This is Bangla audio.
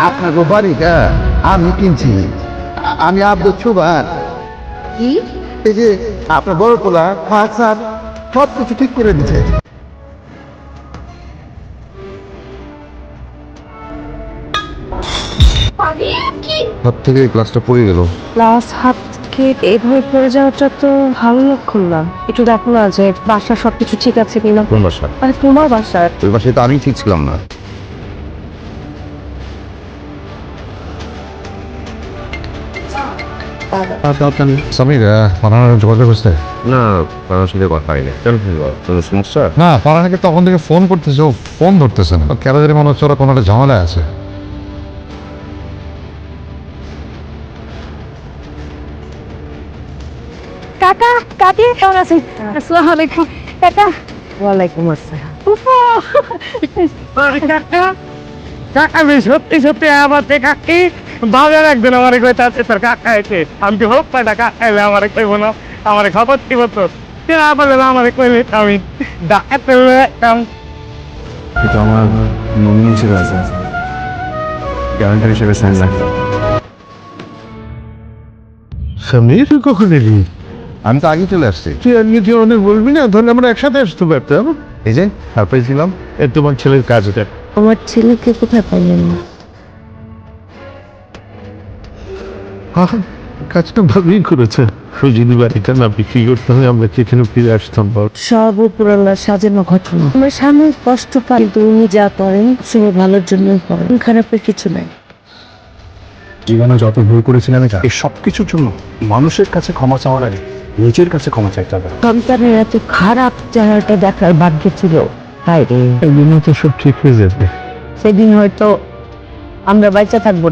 আপনার বাড়িটা আমি কিনছি। আমি আব্দুল সুবান। কি? এই যে আপনার বড় পোলা স্যার সব কিছু ঠিক করে দিচ্ছে। হাত থেকে গ্লাসটা পড়ে গেল। ক্লাস হাত থেকে এভাবে পড়ে যাওয়াটা তো ভালো লক্ষণ না। একটু দেখো না যে বাসার সবকিছু ঠিক আছে কিনা। কোন বাসা? মানে তোমার বাসার। ওই বাসায় তো আমি ঠিক ছিলাম না। সামির ফারহানের যোগাযোগ হচ্ছে? না, কারোর সাথে কথা হয়নি। কেন কোনো সমস্যা? না, ফারহানকে তখন থেকে ফোন করতেছে, ও ফোন ধরতেছে না। কেন জানি মনে হচ্ছে ওরা কোনো একটা ঝামেলায় আছে। কাকা, কাকি কেমন আছেন? আসসালামু আলাইকুম। কাকা। ওয়ালাইকুম আসসালাম। আমি সত্যি সত্যি আমার কাকি বাজার একদিন আমার কইতে আছে তোর কাকা এসে আমি কি হোক পাই না কাকা এলে আমার কইব না আমার খবর দিব তোর বলে আমার কইলে আমি ডাকাতে একদম এটা আমার নমিনি হিসেবে আছে, গ্যারান্টার হিসেবে সাইন লাগবে। সামির তুই কখন এলি? আমি তো আগেই চলে আসছি। তুই আর নিজে অনেক বলবি না, ধরলে আমরা একসাথে আসতে পারতাম। এই যে সারপ্রাইজ দিলাম। তোমার ছেলের কাজ এটা। আমার ছেলেকে কোথায় পাইলেন? কাজটা ভালোই করেছে। সজিনী বাড়িটা না বিক্রি করতে হয়, আমরা সেখানে ফিরে আসতাম। সব উপরাল্লার সাজানো ঘটনা। আমার স্বামী কষ্ট পায়, কিন্তু উনি যা করেন সে ভালোর জন্যই করেন, খারাপের কিছু নাই। জীবনে যত ভুল করেছিলাম এটা এই সব কিছুর জন্য মানুষের কাছে ক্ষমা চাওয়ার আগে নিজের কাছে ক্ষমা চাইতে হবে। সন্তানের এত খারাপ চেহারাটা দেখার ভাগ্য ছিল, তাই রে একদিনও তো সব ঠিক হয়ে যাবে। সেদিন হয়তো আমরা বাইচা থাকবো।